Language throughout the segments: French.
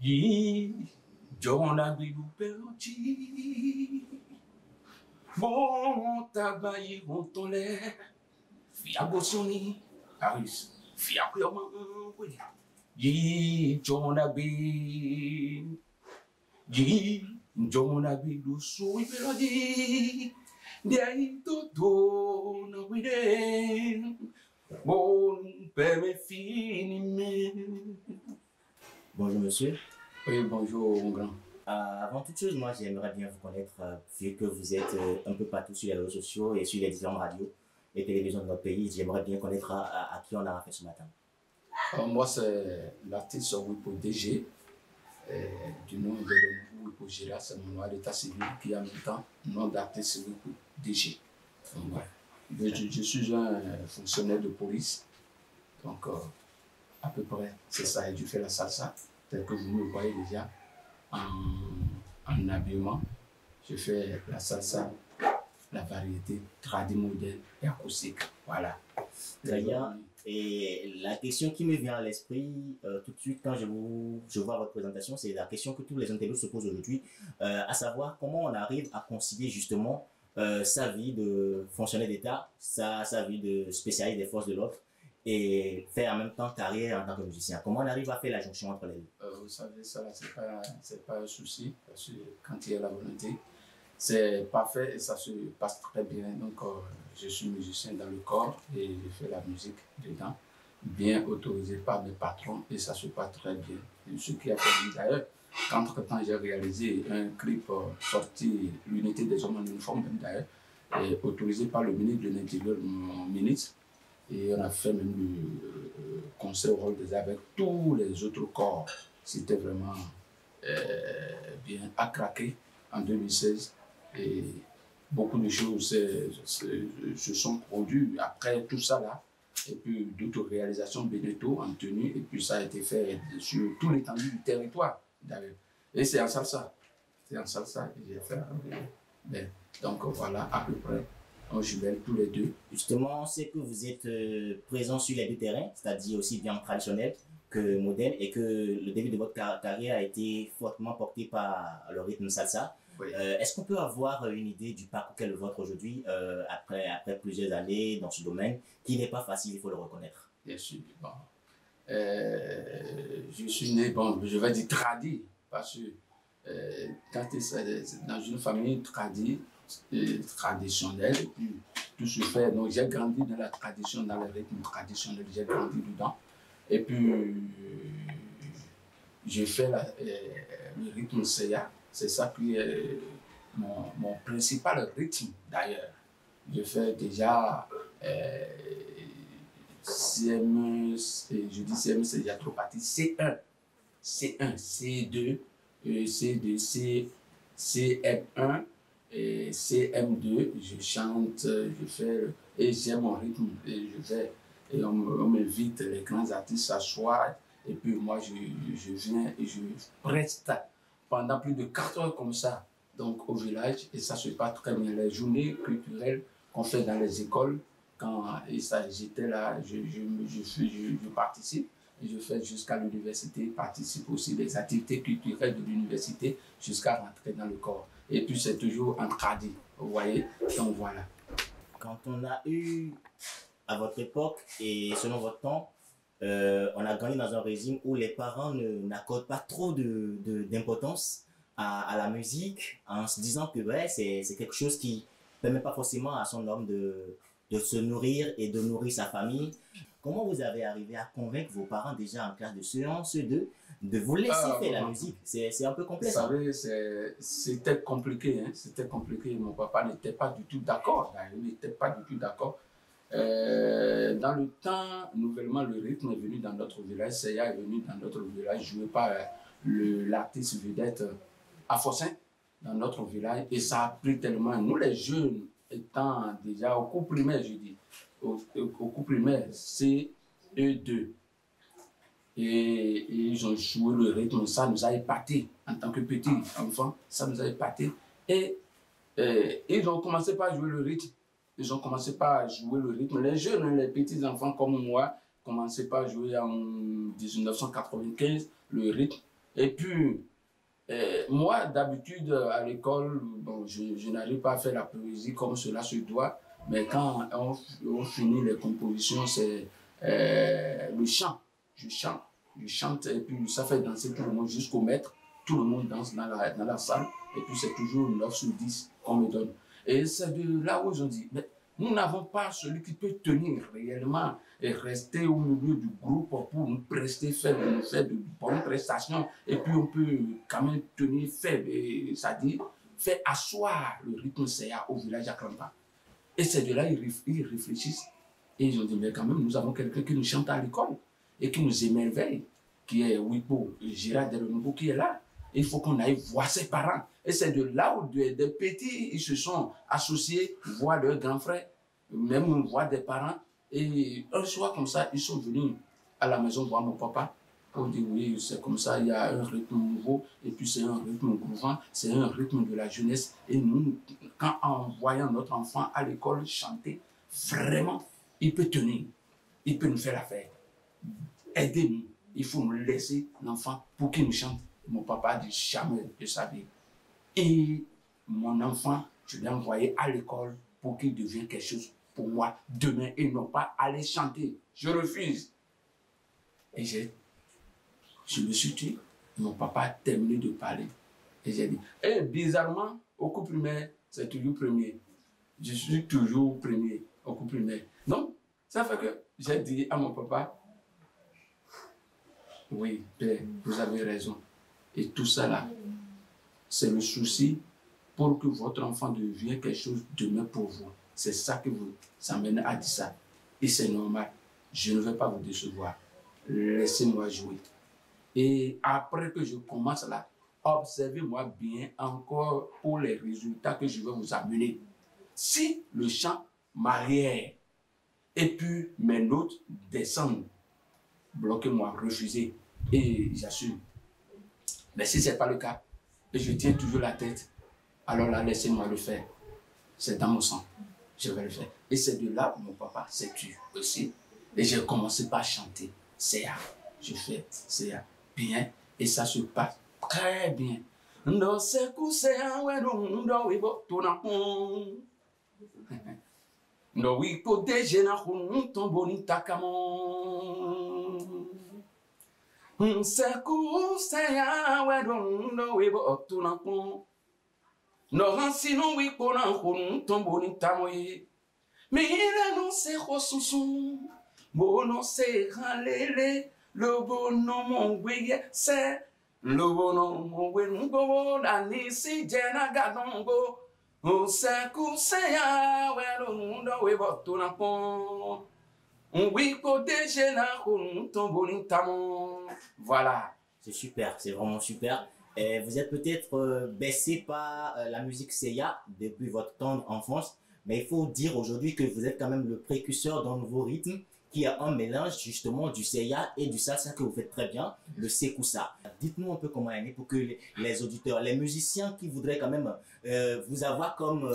Yi Jona Bibu Peluchi Bon tabayi montole Fiago Soni Aris Fiago Yi Jona Bi Yi Jona Bibu Sui Pelodi Dei Toto na Wide Bon Peme Fini. Bonjour monsieur. Oui, bonjour mon grand. Avant toute chose, moi j'aimerais bien vous connaître, vu que vous êtes un peu partout sur les réseaux sociaux et sur les différentes radios et télévisions de notre pays. J'aimerais bien connaître à qui on a affaire ce matin. Moi, c'est l'artiste Wipo DG, du nom de Wipo Gira, c'est mon nom d'état civil qui a en même temps nom d'artiste Wipo DG. Donc, ouais. Je suis un fonctionnaire de police, donc à peu près c'est ça, et je fais la salsa, tel que vous me voyez déjà en habillement. Je fais la salsa, la variété tradi moderne et acoustique. Voilà. Très bien. Et la question qui me vient à l'esprit tout de suite quand je vois votre présentation, c'est la question que tous les internautes se posent aujourd'hui, à savoir comment on arrive à concilier justement sa vie de fonctionnaire d'État, sa vie de spécialiste des forces de l'ordre et faire en même temps carrière en tant que musicien. Comment on arrive à faire la jonction entre les deux? Vous savez, ça, c'est pas un souci, parce que quand il y a la volonté, c'est parfait et ça se passe très bien. Donc, je suis musicien dans le corps et je fais la musique dedans, bien autorisé par mes patrons et ça se passe très bien. Et ce qui a permis d'ailleurs, qu'entre-temps, j'ai réalisé un clip sorti, l'unité des hommes en uniforme, d'ailleurs, et autorisé par le ministre de l'Intérieur, mon ministre. Et on a fait même le concert au rôle des avec tous les autres corps. C'était vraiment bien à craquer en 2016. Et beaucoup de choses se sont produites après tout ça là. Et puis d'autres réalisations Beneteau en tenue. Et puis ça a été fait sur tout l'étendue du territoire d'ailleurs. Et c'est en salsa. C'est en salsa que j'ai fait. Ben, donc voilà à peu près. On jumelle tous les deux. Justement, c'est que vous êtes présent sur les deux terrains, c'est-à-dire aussi bien traditionnel que moderne, et que le début de votre carrière a été fortement porté par le rythme salsa. Oui. Est-ce qu'on peut avoir une idée du parcours qu'est le vôtre aujourd'hui, après plusieurs années dans ce domaine, qui n'est pas facile, il faut le reconnaître? Bien sûr. Bon. Je suis né, bon, je vais dire tradit, parce que quand tu es dans une famille traditionnelle, et puis tout se fait. Donc j'ai grandi dans la tradition, dans le rythme traditionnel, j'ai grandi dedans. Et puis j'ai fait le rythme CA, c'est ça qui est mon principal rythme d'ailleurs. Je fais déjà CM, je dis CM, c'est déjà trop parti, C1, C2, C2, CM1 et CM2. Je chante, je fais, et j'aime mon rythme, et je fais, et on m'invite, les grands artistes s'assoient, et puis moi je viens et je preste pendant plus de 4 heures comme ça, donc au village, et ça se passe très bien. Les journées culturelles qu'on fait dans les écoles, quand j'étais là, je participe et je fais jusqu'à l'université, participe aussi des activités culturelles de l'université jusqu'à rentrer dans le corps. Et puis c'est toujours en tradi, vous voyez, donc voilà. Quand on a eu, à votre époque et selon votre temps, on a grandi dans un régime où les parents n'accordent pas trop d'importance à la musique en se disant que ouais, c'est quelque chose qui ne permet pas forcément à son homme de se nourrir et de nourrir sa famille. Comment vous avez arrivé à convaincre vos parents déjà en classe de CE1, CE2 de vous laisser faire la musique? C'est un peu complexe. Vous savez, c'était compliqué. Hein? C'était compliqué. Mon papa n'était pas du tout d'accord. Il n'était pas du tout d'accord. Dans le temps, nouvellement, le rythme est venu dans notre village. Seya est venu dans notre village, joué par l'artiste vedette Afossin dans notre village. Et ça a pris tellement. Nous, les jeunes, étant déjà au cours primaire, je dis, au cours primaire, CE2. Et ils ont joué le rythme, ça nous a épaté en tant que petits enfants, ça nous a épaté. Et ils ont commencé par jouer le rythme. Ils ont commencé par jouer le rythme. Les jeunes, les petits enfants comme moi, commençaient par jouer en 1995 le rythme. Et puis, moi, d'habitude, à l'école, bon, je n'arrive pas à faire la poésie comme cela se doit, mais quand on finit les compositions, c'est le chant. Je chante, et puis ça fait danser tout le monde jusqu'au maître. Tout le monde danse dans la salle, et puis c'est toujours 9 sur 10 qu'on me donne. Et c'est de là où ils ont dit, mais nous n'avons pas celui qui peut tenir réellement et rester au milieu du groupe pour nous prester, faire de bonnes prestations, et puis on peut quand même tenir faible, c'est-à-dire faire asseoir le rythme CA au village à Kramba. Et c'est de là ils réfléchissent, et ils ont dit, mais quand même, nous avons quelqu'un qui nous chante à l'école, et qui nous émerveille, qui est Wipo, Gérard Delongo, qui est là. Il faut qu'on aille voir ses parents. Et c'est de là où des petits, ils se sont associés, voir leurs grands frères, même voir des parents. Et un soir comme ça, ils sont venus à la maison voir mon papa pour dire oui, c'est comme ça, il y a un rythme nouveau, et puis c'est un rythme mouvant, c'est un rythme de la jeunesse. Et nous, quand en voyant notre enfant à l'école chanter, vraiment, il peut tenir, il peut nous faire la fête. Aidez-nous, il faut nous laisser l'enfant pour qu'il nous chante. Mon papa a dit jamais de sa vie. Et mon enfant, je l'ai envoyé à l'école pour qu'il devienne quelque chose pour moi demain et non pas aller chanter. Je refuse. Et je me suis dit, mon papa a terminé de parler. Et j'ai dit, et bizarrement, au cours primaire, c'est toujours premier. Je suis toujours premier au cours primaire. Donc, ça fait que j'ai dit à mon papa, oui, père, vous avez raison. Et tout ça là, c'est le souci pour que votre enfant devienne quelque chose demain pour vous. C'est ça que vous amène à dire ça. Et c'est normal. Je ne vais pas vous décevoir. Laissez-moi jouer. Et après que je commence là, observez-moi bien encore pour les résultats que je vais vous amener. Si le chant m'arrière et puis mes notes descendent, bloquez-moi, refusez. Et j'assume. Mais si ce n'est pas le cas, et je tiens toujours la tête, alors là, laissez-moi le faire. C'est dans mon sang. Je vais le faire. Et c'est de là où mon papa s'est tué aussi. Et j'ai commencé par chanter. CA. Je fais CA bien. Et ça se passe très bien. No se CA, no wibo tonakon. No wipo dejena hun ton bonita kamon. Seku seya wedon no wibo otunakon. No hansi no wipo na hun ton bonita moye. Mira no se hosusun. Bono se halele. Le bono mon weye se. Le bono mon wengo na nisi jena gadongo. Seku seya wedon no wibo otunakon. Voilà. C'est super, c'est vraiment super. Et vous êtes peut-être baissé par la musique Seiya depuis votre tendre enfance, mais il faut dire aujourd'hui que vous êtes quand même le précurseur d'un nouveau rythme qui a un mélange justement du Seiya et du salsa que vous faites très bien, le Sekousa. Dites-nous un peu comment il est pour que les auditeurs, les musiciens qui voudraient quand même vous avoir comme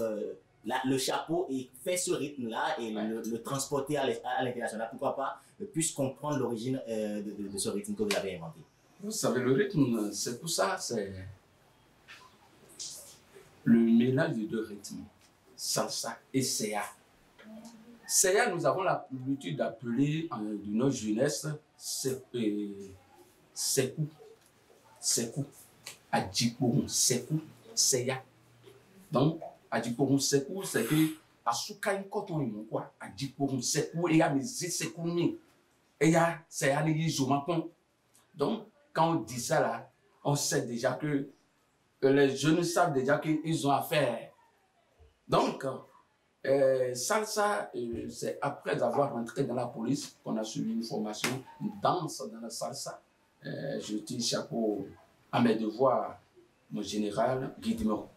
le chapeau et faire ce rythme-là et le transporter à l'international, pourquoi pas, puisse comprendre l'origine de ce rythme que vous avez inventé. Vous savez, le rythme, c'est tout ça, c'est le mélange de deux rythmes, salsa et Seya. Seya, nous avons l'habitude d'appeler de notre jeunesse Sekou. Sekou. Adjipoun Sekou, Seya. Donc, Adjipoun Sekou, c'est que Asukai Koton quoi. Adjipoun Sekou, et y a mes Sekou mi. Et y a Seya ni Zomakon. Donc, quand on dit ça là, on sait déjà que les jeunes savent déjà qu'ils ont affaire. Donc, salsa, c'est après avoir rentré dans la police qu'on a suivi une formation, une danse dans la salsa. Je tire chapeau à mes devoirs, mon général Guy Dimero.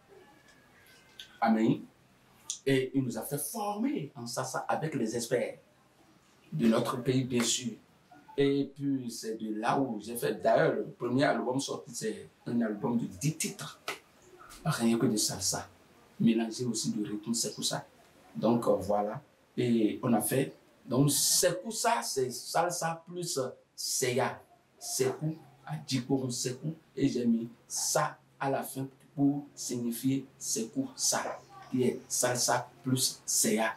Amen. Et il nous a fait former en salsa avec les experts de notre pays, bien sûr. Et puis, c'est de là où j'ai fait. D'ailleurs, le premier album sorti, c'est un album de 10 titres. Rien que de salsa. Mélangé aussi de rythme, c'est tout ça. Donc, voilà. Et on a fait. Donc, c'est tout ça, c'est salsa plus Seya. Sekou à Djikoron Sekou et j'ai mis ça à la fin pour signifier Sekou ça, qui est salsa plus Seya.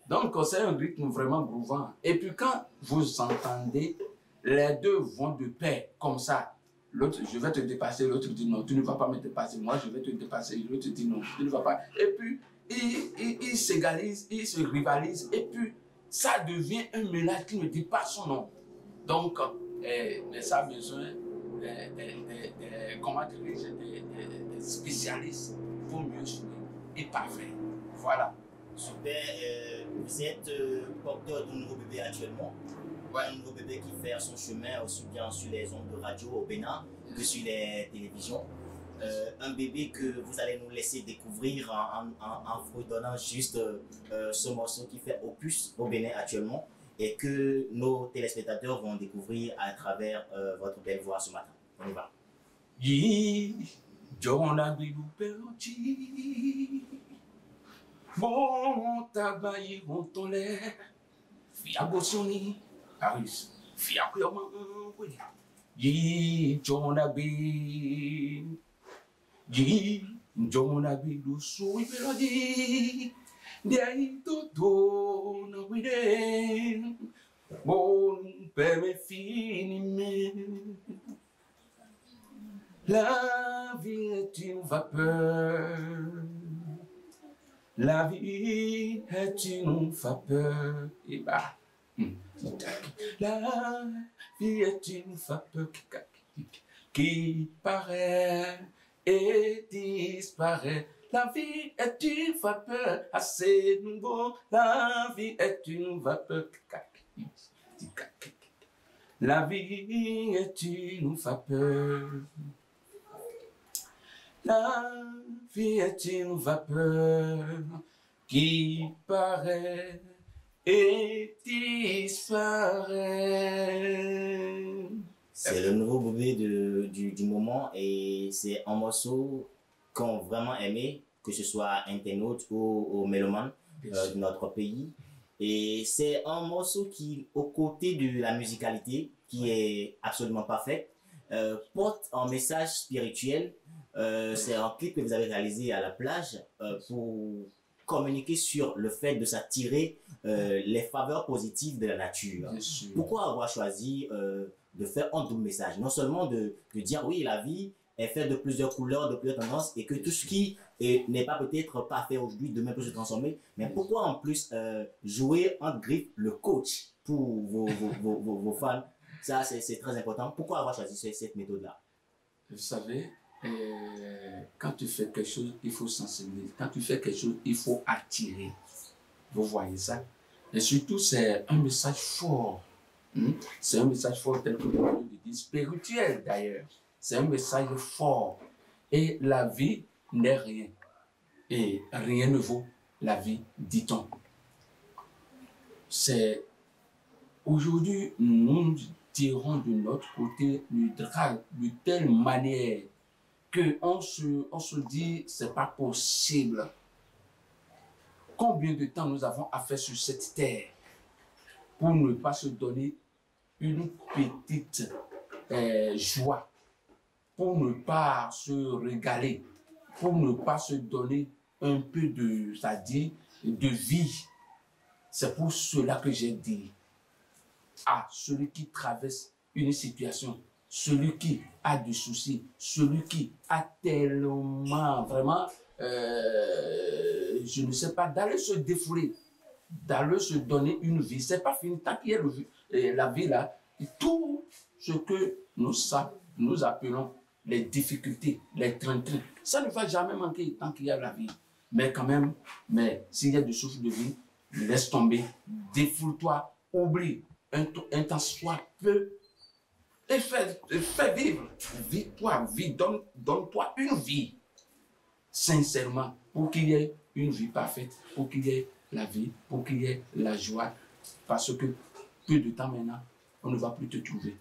Donc c'est un rythme vraiment groovant. Et puis quand vous entendez, les deux vont de pair comme ça. L'autre, je vais te dépasser, l'autre dit non, tu ne vas pas me dépasser, moi je vais te dépasser, l'autre dit non, tu ne vas pas. Et puis ils s'égalisent, ils se rivalisent, et puis ça devient un mélange qui ne dit pas son nom. Donc, mais ça a besoin comment dirais-je, des spécialistes pour mieux jouer et parfait. Voilà. Super. Vous êtes porteur d'un nouveau bébé actuellement. Ouais. Un nouveau bébé qui fait son chemin aussi bien sur les ondes de radio au Bénin que sur les télévisions. Un bébé que vous allez nous laisser découvrir en vous donnant juste ce morceau qui fait opus au Bénin actuellement et que nos téléspectateurs vont découvrir à travers votre belle voix ce matin. On y va. Mon tabac, mon tolère, fiabosoni, Paris, fiakuyaman, yi jonabi, yi jonabi du sui pelodi, dei toto na wide, bon peme finime. La vie est une vapeur. La vie est une vapeur. Et bah, la vie est une vapeur qui paraît et disparaît. La vie est une vapeur assez nouveau. La vie est une vapeur. La vie est une vapeur. La vie est une vapeur qui paraît et disparaît. C'est le nouveau bébé du moment et c'est un morceau qu'on vraiment aimé, que ce soit internautes ou mélomanes de notre pays. Et c'est un morceau qui, aux côtés de la musicalité, qui est absolument parfaite, porte un message spirituel. C'est un clip que vous avez réalisé à la plage pour communiquer sur le fait de s'attirer les faveurs positives de la nature. Pourquoi avoir choisi de faire un double message? Non seulement de dire oui, la vie est faite de plusieurs couleurs, de plusieurs tendances et que tout ce qui n'est pas peut-être parfait aujourd'hui, demain peut se transformer, mais pourquoi en plus jouer en griffe le coach pour vos fans? Ça, c'est très important. Pourquoi avoir choisi cette méthode-là? Vous savez, quand tu fais quelque chose, il faut sensibiliser. Quand tu fais quelque chose, il faut attirer. Vous voyez ça? Et surtout, c'est un message fort. C'est un message fort tel que le dit, spirituel d'ailleurs. C'est un message fort. Et la vie n'est rien. Et rien ne vaut la vie, dit-on. C'est aujourd'hui, nous tirons de notre côté le drame de telle manière qu'on se dit c'est pas possible. Combien de temps nous avons à faire sur cette terre pour ne pas se donner une petite joie, pour ne pas se régaler, pour ne pas se donner un peu de, c'est-à-dire de vie. C'est pour cela que j'ai dit à celui qui traverse une situation, celui qui a des soucis, celui qui a tellement, vraiment, je ne sais pas, d'aller se défouler, d'aller se donner une vie. C'est pas fini. Tant qu'il y a la vie là, tout ce que nous appelons les difficultés, les trains-trains, ça ne va jamais manquer tant qu'il y a la vie. Mais quand même, s'il y a des souffles de vie, laisse tomber, défoule-toi, oublie, un temps soit peu, et fais vivre. Vis-toi, donne-toi une vie, sincèrement, pour qu'il y ait une vie parfaite, pour qu'il y ait la vie, pour qu'il y ait la joie. Parce que peu de temps maintenant, on ne va plus te trouver.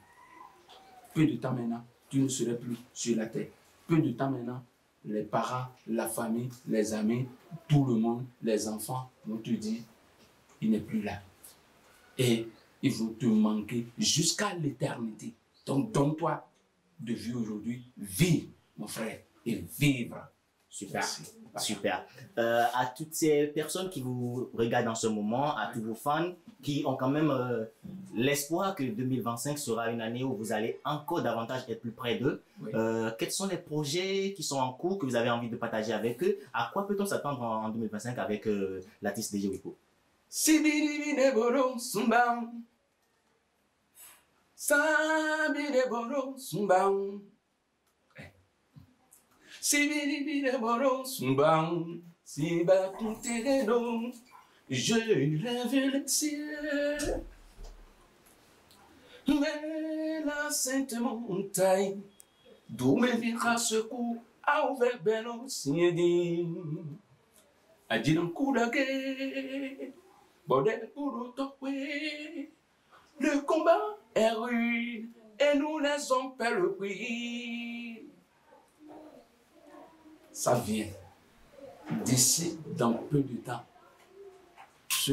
Peu de temps maintenant, tu ne serais plus sur la terre. Peu de temps maintenant, les parents, la famille, les amis, tout le monde, les enfants vont te dire, il n'est plus là. Et ils vont te manquer jusqu'à l'éternité. Donc donne-toi de vie aujourd'hui, vivre, mon frère, et vivre. Super, Merci. super. À toutes ces personnes qui vous regardent en ce moment, à tous vos fans qui ont quand même l'espoir que 2025 sera une année où vous allez encore davantage être plus près d'eux, Oui. quels sont les projets qui sont en cours, que vous avez envie de partager avec eux? À quoi peut-on s'attendre en 2025 avec l'artiste DJ Wiko? Sibiribine boro sumbang. Sabine boro sumbang. Sibiribine boro sumbang. Siba kuntereno. Je lève le ciel. Mais la sainte montagne, d'où me viendra secours, a ouvert belo siedi. A dit un coup de guerre. Bordel pour topé. Le combat est rude et nous les hommes paient le prix. Ça vient d'ici dans peu de temps. Ce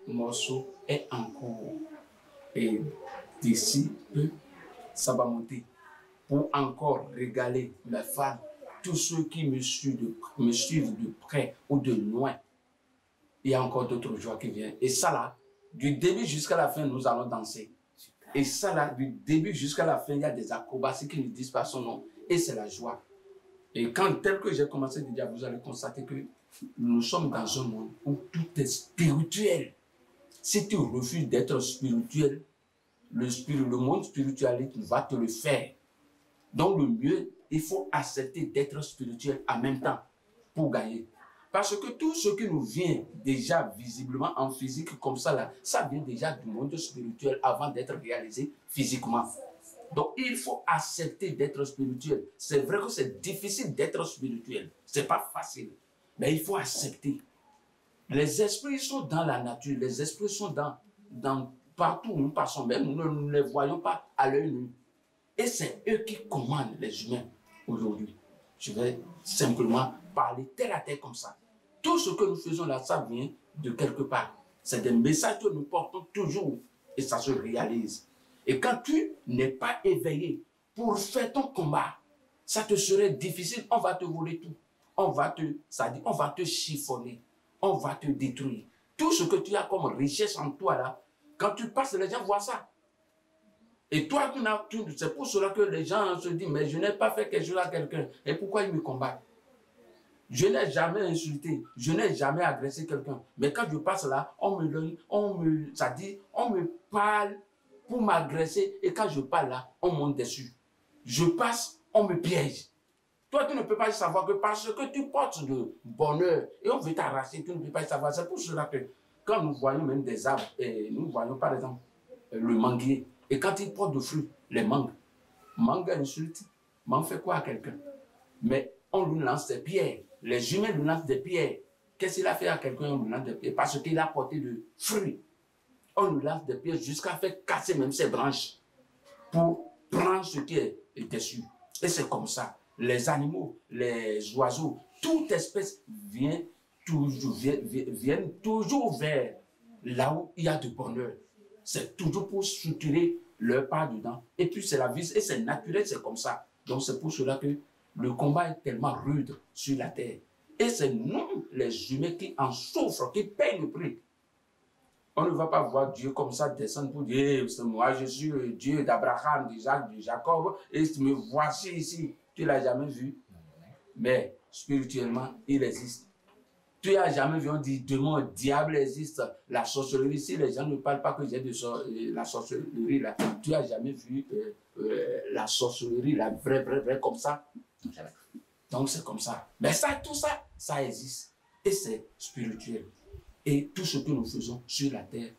morceau est en cours et d'ici peu, ça va monter pour encore régaler mes fans, tous ceux qui me suivent de près ou de loin. Il y a encore d'autres joies qui viennent. Et ça là, du début jusqu'à la fin, nous allons danser. Et ça là, du début jusqu'à la fin, il y a des acrobaties qui ne disent pas son nom. Et c'est la joie. Et quand, tel que j'ai commencé déjà, vous allez constater que nous sommes dans un monde où tout est spirituel. Si tu refuses d'être spirituel, le monde spiritualiste va te le faire. Donc le mieux, il faut accepter d'être spirituel en même temps pour gagner. Parce que tout ce qui nous vient déjà visiblement en physique comme ça, là, ça vient déjà du monde spirituel avant d'être réalisé physiquement. Donc il faut accepter d'être spirituel. C'est vrai que c'est difficile d'être spirituel. C'est pas facile. Mais il faut accepter. Les esprits sont dans la nature. Les esprits sont dans partout où nous passons. Même nous ne les voyons pas à l'œil nu. Et c'est eux qui commandent les humains aujourd'hui. Je vais simplement parler tel à tel comme ça. Tout ce que nous faisons là, ça vient de quelque part. C'est des messages que nous portons toujours et ça se réalise. Et quand tu n'es pas éveillé pour faire ton combat, ça te serait difficile. On va te voler tout. On va te chiffonner. On va te détruire. Tout ce que tu as comme richesse en toi là, quand tu passes, les gens voient ça. Et toi, c'est pour cela que les gens se disent, mais je n'ai pas fait quelque chose à quelqu'un. Et pourquoi ils me combattent? Je n'ai jamais insulté, je n'ai jamais agressé quelqu'un. Mais quand je passe là, on me parle pour m'agresser. Et quand je parle là, on monte dessus. Je passe, on me piège. Toi, tu ne peux pas savoir que parce que tu portes de bonheur et on veut t'arracher, tu ne peux pas savoir. C'est pour cela que quand nous voyons même des arbres, et nous voyons par exemple le manguier, et quand il porte de fruits, les mangues, mangue insulte, mangue fait quoi à quelqu'un? Mais on lui lance des pierres. Les humains lui lancent des pierres. Qu'est-ce qu'il a fait à quelqu'un? On lui lance des pierres parce qu'il a porté de fruits. On lui lance des pierres jusqu'à faire casser même ses branches pour prendre ce qui est dessus. Et c'est comme ça. Les animaux, les oiseaux, toute espèce viennent toujours vers là où il y a du bonheur. C'est toujours pour structurer leur part dedans. Et puis c'est la vie, et c'est naturel, c'est comme ça. Donc c'est pour cela que le combat est tellement rude sur la terre. Et c'est nous, les humains, qui en souffrent, qui payent le prix. On ne va pas voir Dieu comme ça descendre pour dire, c'est moi, je suis le Dieu d'Abraham, d'Isaac, de Jacob, et me voici ici. Tu ne l'as jamais vu. Mais spirituellement, il existe. Tu n'as jamais vu, on dit, démon, diable existe, la sorcellerie. Si les gens ne parlent pas que j'ai de la sorcellerie, là, tu n'as jamais vu la sorcellerie, la vraie, comme ça. Donc c'est comme ça. Mais ça, tout ça, ça existe. Et c'est spirituel. Et tout ce que nous faisons sur la terre,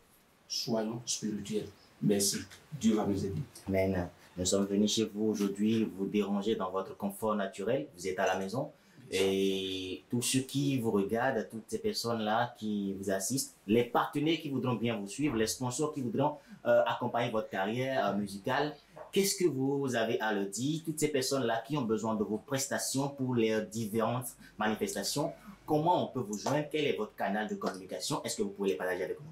soyons spirituels. Merci. Dieu va nous aider. Amen. Nous sommes venus chez vous aujourd'hui, vous déranger dans votre confort naturel. Vous êtes à la maison. Et tous ceux qui vous regardent, toutes ces personnes-là qui vous assistent, les partenaires qui voudront bien vous suivre, les sponsors qui voudront accompagner votre carrière musicale, qu'est-ce que vous avez à leur dire? Toutes ces personnes-là qui ont besoin de vos prestations pour les différentes manifestations, comment on peut vous joindre? Quel est votre canal de communication? Est-ce que vous pouvez les partager avec nous?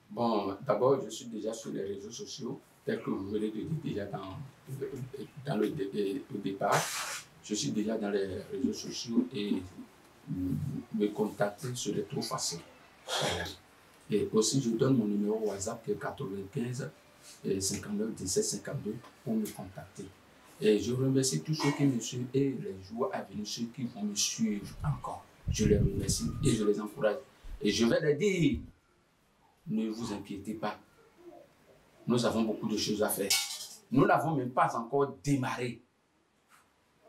Bon, d'abord, je suis déjà sur les réseaux sociaux. tel que vous venez de dire déjà au départ, je suis déjà dans les réseaux sociaux et me contacter serait trop facile. Et aussi, je donne mon numéro WhatsApp qui est 95 59 17 52 pour me contacter. Et je remercie tous ceux qui me suivent et les jours à venir, ceux qui vont me suivre encore. Je les remercie et je les encourage. Et je vais les dire, ne vous inquiétez pas. Nous avons beaucoup de choses à faire. Nous n'avons même pas encore démarré.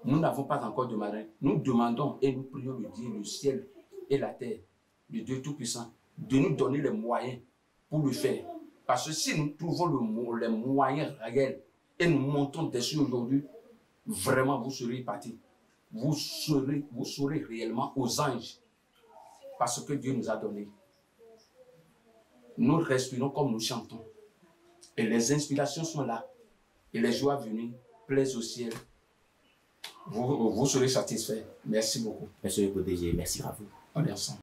Nous n'avons pas encore démarré. Nous demandons et nous prions le Dieu, le ciel et la terre, le Dieu Tout-Puissant, de nous donner les moyens pour le faire. Parce que si nous trouvons les moyens réels et nous montons dessus aujourd'hui, vraiment vous serez partis. Vous serez réellement aux anges. Parce que Dieu nous a donné. Nous respirons comme nous chantons. Et les inspirations sont là. Et les joies venues plaisent au ciel. Vous serez satisfaits. Merci beaucoup. Monsieur le PDG, merci à vous. On est ensemble.